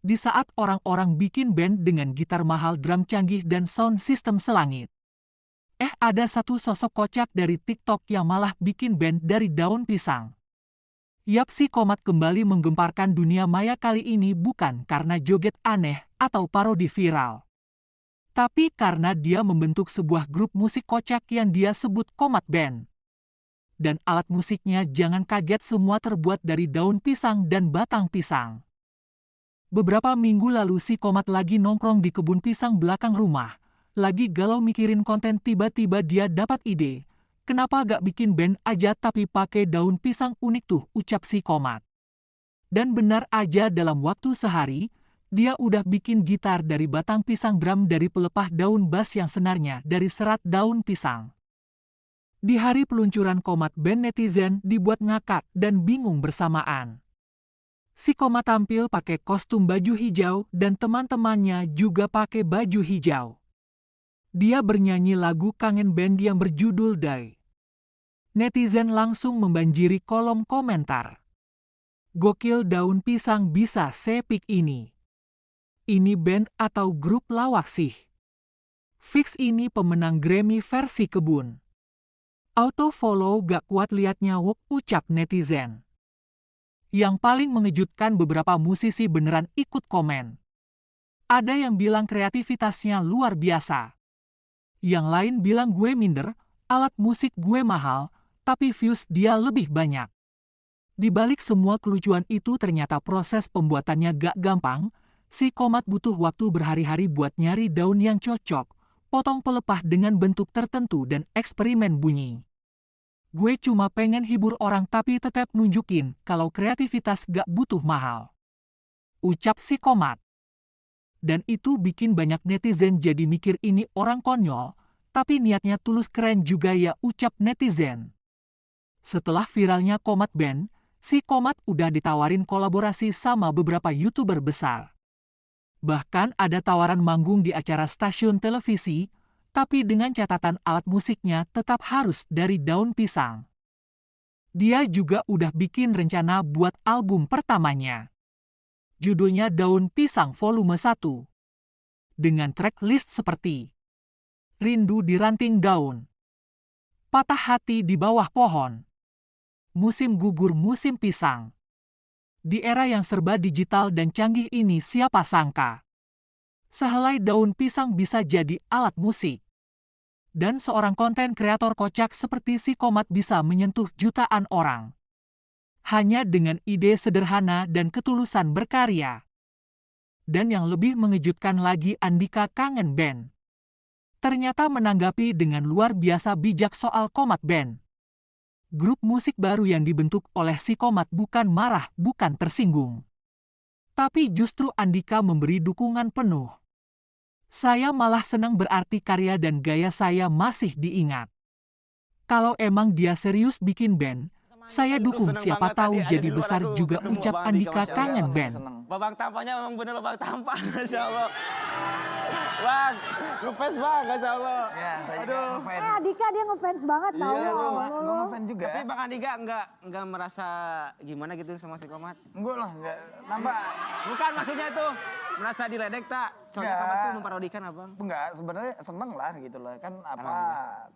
Di saat orang-orang bikin band dengan gitar mahal, drum canggih, dan sound system selangit. Ada satu sosok kocak dari TikTok yang malah bikin band dari daun pisang. Yap, si Komat kembali menggemparkan dunia maya kali ini bukan karena joget aneh atau parodi viral. Tapi karena dia membentuk sebuah grup musik kocak yang dia sebut Komat Band. Dan alat musiknya, jangan kaget, semua terbuat dari daun pisang dan batang pisang. Beberapa minggu lalu si Komat lagi nongkrong di kebun pisang belakang rumah. Lagi galau mikirin konten, tiba-tiba dia dapat ide. Kenapa gak bikin band aja tapi pakai daun pisang, unik tuh, ucap si Komat. Dan benar aja, dalam waktu sehari, dia udah bikin gitar dari batang pisang, drum dari pelepah daun, bass yang senarnya dari serat daun pisang. Di hari peluncuran Komat Band, netizen dibuat ngakak dan bingung bersamaan. Si Komat tampil pakai kostum baju hijau dan teman-temannya juga pakai baju hijau. Dia bernyanyi lagu kangen band yang berjudul Die. Netizen langsung membanjiri kolom komentar. Gokil, daun pisang bisa sepik ini. Ini band atau grup lawak sih? Fix ini pemenang Grammy versi kebun. Auto follow gak kuat liatnya, wuk, ucap netizen. Yang paling mengejutkan, beberapa musisi beneran ikut komen. Ada yang bilang kreativitasnya luar biasa. Yang lain bilang gue minder, alat musik gue mahal, tapi views dia lebih banyak. Di balik semua kelucuan itu, ternyata proses pembuatannya gak gampang. Si Komat butuh waktu berhari-hari buat nyari daun yang cocok, potong pelepah dengan bentuk tertentu, dan eksperimen bunyi. Gue cuma pengen hibur orang tapi tetap nunjukin kalau kreativitas gak butuh mahal, ucap si Komat. Dan itu bikin banyak netizen jadi mikir, ini orang konyol, tapi niatnya tulus, keren juga ya, ucap netizen. Setelah viralnya Komat Band, si Komat udah ditawarin kolaborasi sama beberapa YouTuber besar. Bahkan ada tawaran manggung di acara stasiun televisi, tapi dengan catatan alat musiknya tetap harus dari daun pisang. Dia juga udah bikin rencana buat album pertamanya. Judulnya Daun Pisang Volume 1. Dengan track list seperti Rindu di Ranting Daun, Patah Hati di Bawah Pohon, Musim Gugur Musim Pisang. Di era yang serba digital dan canggih ini, siapa sangka sehelai daun pisang bisa jadi alat musik. Dan seorang konten kreator kocak seperti si Komat bisa menyentuh jutaan orang. Hanya dengan ide sederhana dan ketulusan berkarya. Dan yang lebih mengejutkan lagi, Andika kangen band. Ternyata menanggapi dengan luar biasa bijak soal Komat Band. Grup musik baru yang dibentuk oleh si Komat, bukan marah, bukan tersinggung. Tapi justru Andika memberi dukungan penuh. Saya malah senang, berarti karya dan gaya saya masih diingat. Kalau emang dia serius bikin band, saya dukung, siapa tahu jadi besar juga, ucap Andika kangen band. Babak tampaknya memang bener babak tampak, Masya Allah. Bang, ngefans bang, Masya Allah. Ya, saya Aduh. ngefans. Andika dia ngefans banget tau. Iya, gue ngefans juga. Tapi Bang Andika enggak merasa gimana gitu sama si Komat? Enggak lah, enggak. Nambah. Bukan maksudnya tuh, merasa diledek tak? Soalnya Enggak. Komat tuh memparodikan abang. Enggak, sebenarnya seneng lah gitu loh. Kan apa,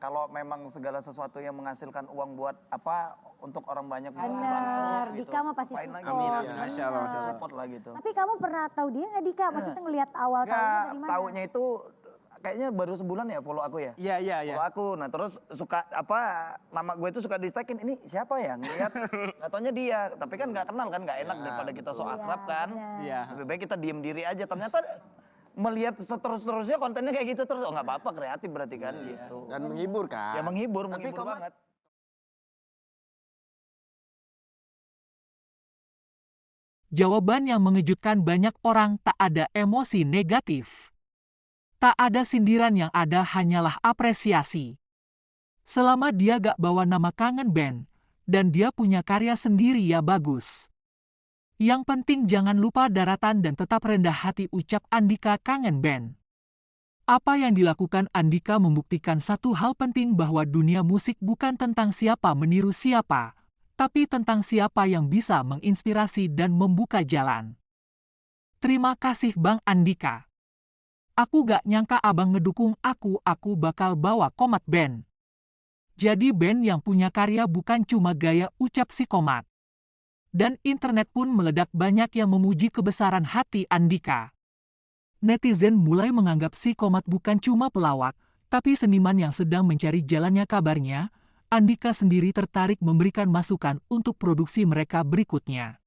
kalau memang segala sesuatu yang menghasilkan uang buat apa, untuk orang banyak bisa Bener, membantu gitu. Dika mah pasti Apain support. lagi? Amin, Iya, Masya Allah, Masya Allah. support lah gitu. Tapi kamu pernah tahu dia nggak Dika? Maksudnya ngelihat awal tahunnya Enggak, dari mana? taunya itu kayaknya baru sebulan ya follow aku ya. Iya. Follow aku, nah terus suka apa, nama gue itu suka di-tagin, ini siapa ya, ngeliat, nggak taunya dia, tapi kan nggak kenal kan, nggak enak daripada kita so akrab kan. bener. Iya. Lebih baik kita diem diri aja, ternyata melihat seterus-terusnya kontennya kayak gitu terus, oh nggak apa-apa, kreatif berarti kan gitu. Dan menghibur kan? Ya menghibur Tapi Komat banget. Jawaban yang mengejutkan banyak orang, tak ada emosi negatif. Tak ada sindiran, yang ada hanyalah apresiasi. Selama dia gak bawa nama kangen band, dan dia punya karya sendiri, ya bagus. Yang penting jangan lupa daratan dan tetap rendah hati, ucap Andika kangen band. Apa yang dilakukan Andika membuktikan satu hal penting, bahwa dunia musik bukan tentang siapa meniru siapa, tapi tentang siapa yang bisa menginspirasi dan membuka jalan. Terima kasih Bang Andika. Aku gak nyangka abang ngedukung aku bakal bawa Komad Band. Jadi band yang punya karya bukan cuma gaya ucap si Komad. Dan internet pun meledak, banyak yang memuji kebesaran hati Andika. Netizen mulai menganggap si Komad bukan cuma pelawak, tapi seniman yang sedang mencari jalannya. Kabarnya, Andika sendiri tertarik memberikan masukan untuk produksi mereka berikutnya.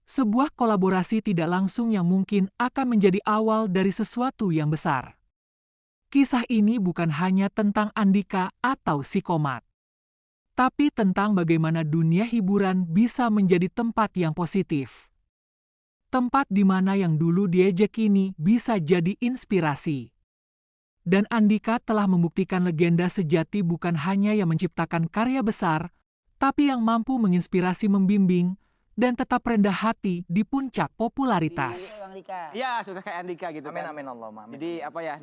Sebuah kolaborasi tidak langsung yang mungkin akan menjadi awal dari sesuatu yang besar. Kisah ini bukan hanya tentang Andika atau si Komad, tapi tentang bagaimana dunia hiburan bisa menjadi tempat yang positif. Tempat di mana yang dulu diejek kini bisa jadi inspirasi. Dan Andika telah membuktikan legenda sejati bukan hanya yang menciptakan karya besar, tapi yang mampu menginspirasi, membimbing, dan tetap rendah hati di puncak popularitas. Iya, sukses kayak Andika gitu Amin, kan. amin Allahumma. Amin. Jadi apa ya,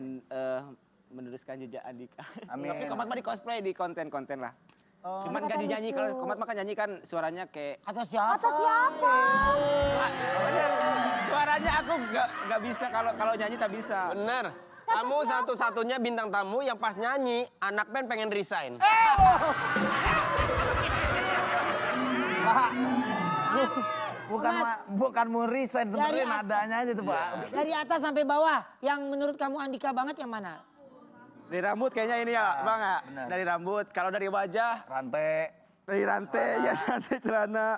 meneruskan jejak Andika. Amin. Tapi Komad mah di cosplay, di konten-konten lah. Oh, Cuman kata gak dinyanyi, lucu. kalau Komad mah kan nyanyi kan suaranya kayak... Kata siapa? Kata siapa? Suaranya aku gak bisa, kalau nyanyi tak bisa. Bener. Kamu satu-satunya bintang tamu yang pas nyanyi, anak band pengen resign. Bukan mau resign, sebenarnya Dari nadanya aja tuh Pak. Dari atas sampai bawah, yang menurut kamu Andika banget yang mana? Dari rambut kayaknya ini ya, Bang ya. benar. Dari rambut, kalau dari wajah, Rantai. dari rantai, ya rantai celana.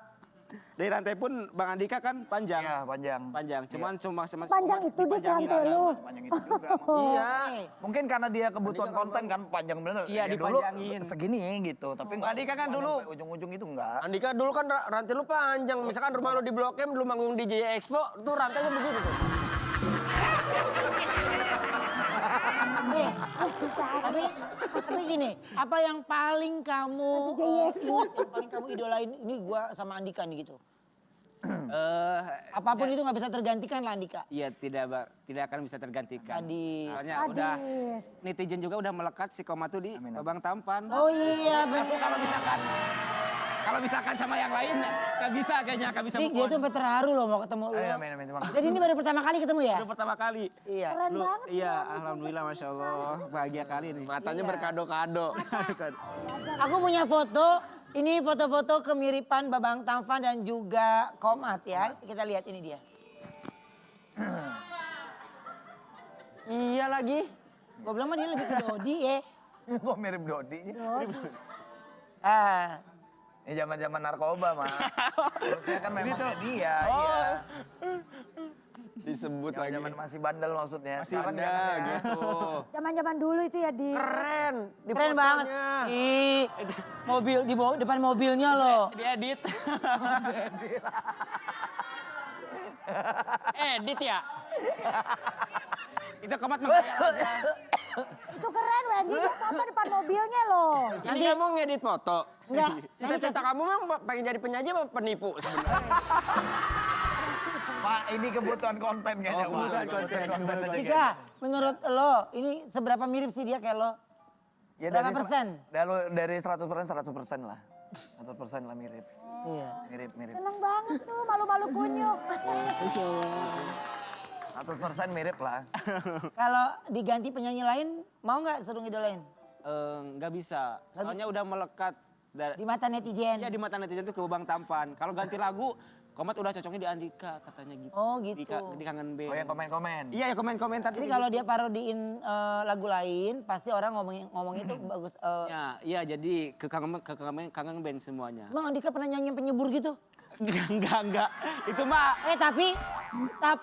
Dari rantai pun Bang Andika kan panjang. Iya, panjang. Panjang, cuman cuma sama Panjang itu dia dipanjangin rantai lah. lu. Panjang itu juga maksudnya. Iya. Mungkin karena dia kebutuhan konten kan panjang bener. Iya, Ya dulu dipanjangin. segini gitu, tapi nggak. Andika kan dulu- sampai ujung-ujung itu enggak. Andika dulu kan rantai lu panjang. Misalkan rumah lu di Blok M, dulu manggung di Jaya Expo, tuh rantainya begitu tuh. Tapi gini, apa yang paling kamu ingat, yang paling kamu idolain, ini gua sama Andika nih gitu. Apapun itu nggak bisa tergantikan lah Andika. Iya, tidak akan bisa tergantikan. Sadis. Soalnya udah netizen juga udah melekat si Komad tuh di Abang Tampan. Oh iya bener. Kalau misalkan sama yang lain nggak bisa kayaknya, nggak bisa Dik, move dia on. tuh sampai terharu loh mau ketemu lu. Amin, amin, terima kasih. Jadi ini baru pertama kali ketemu ya? Itu pertama kali. Iya. Keren banget. Iya, alhamdulillah, masya Allah, bahagia kali nih. Matanya Iya. berkado-kado. Aku punya foto, ini foto-foto kemiripan Babang Tampan dan juga Komad ya. Kita lihat ini dia. Iya lagi. Gue bilang mah dia lebih ke Dodi ya. Kok mirip Dodi? Ah. Ini zaman-zaman narkoba mah. Harusnya kan memang kayak dia. Oh. Iya. Disebut lagi. Zaman masih bandel maksudnya. Masih Sekarang Ada jangan ya. gitu. Zaman-zaman dulu itu ya di Keren. Di Keren banget. fotonya. Ih, mobil di depan mobilnya loh. Diedit. Edit ya? Itu Komad mah kayak aja. itu keren Wendy, dia foto depan mobilnya loh. Ini kamu ngedit foto? Enggak. Cita-cita kamu memang pengen jadi penyaji apa penipu sebenarnya? Pak, ini kebutuhan konten kayaknya. Pak. kebutuhan konten. aja Jika kayaknya. menurut lo, ini seberapa mirip sih dia kayak lo? Ya, berapa dari persen? Dari 100% lah. 100% lah mirip. Iya. Mirip. Seneng banget tuh, malu-malu kunyuk. 100% mirip lah. Kalau diganti penyanyi lain, mau nggak suruh ngidolain? Nggak bisa, soalnya udah melekat. Di mata netizen? Iya, di mata netizen tuh ke Bang Tampan. Kalau ganti lagu, Komad udah cocoknya di Andika katanya gitu. Oh gitu. Di Kangen Band. Oh yang komen-komen. Iya, yang komen-komentar. Jadi kalau dia parodiin lagu lain, pasti orang ngomong itu bagus. Iya, jadi ke Kangen Band semuanya. Bang Andika pernah nyanyi penyebur gitu? Enggak. Itu mah Tapi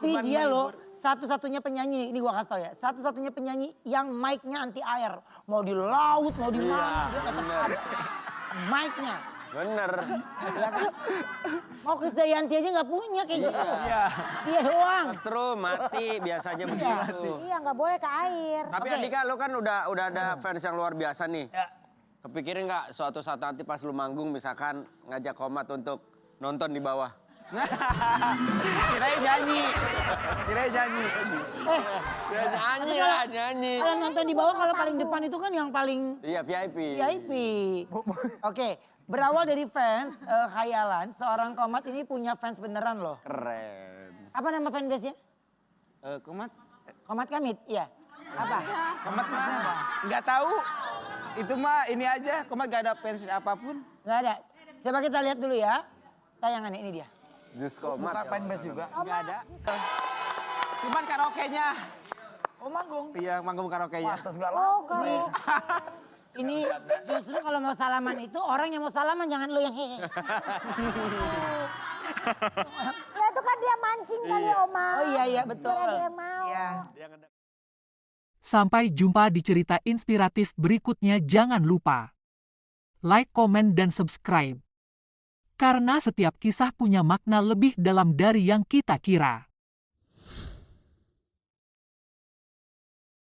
Cuman dia loh menghibur. satu-satunya penyanyi, ini gua kasih tau ya, satu-satunya penyanyi yang mic-nya anti air. Mau di laut, mau di mana, dia tetap ada mic-nya. Bener. Ya kan? Mau Krisdayanti aja nggak punya kayak gitu. Iya. Dia doang. Setrum, mati biasanya begitu. Iya nggak boleh ke air. Tapi Oke. Andika lu kan udah ada fans yang luar biasa nih. Ya. Kepikirin nggak suatu saat nanti pas lu manggung misalkan ngajak Komad untuk nonton di bawah? Kirain nyanyi. Ya nyanyi lah, nyanyi. Kalau nonton di bawah, kalau paling depan itu kan yang paling Iya VIP. VIP. Oke, berawal dari fans khayalan, seorang Komad ini punya fans beneran loh. Keren. Apa nama fanbase-nya? Komat? Komat Kamit, iya. Apa? Komat mah nggak tahu. Itu mah ini aja, Komat gak ada fans apapun. Nggak ada. Coba kita lihat dulu ya. Tayangannya ini dia. Jus Komat. Buka fanbase juga. Nggak ada. Cuman karaoke-nya. Oh manggung. Iya, manggung karaoke-nya. Pantas nggak Oh, laku. kalau Ini justru kalau mau salaman itu orang yang mau salaman jangan lo yang hehe. ya itu kan dia mancing kali Oma. Oh iya betul. Biar ada yang mau. Iya. Sampai jumpa di cerita inspiratif berikutnya. Jangan lupa like, komen, dan subscribe. Karena setiap kisah punya makna lebih dalam dari yang kita kira.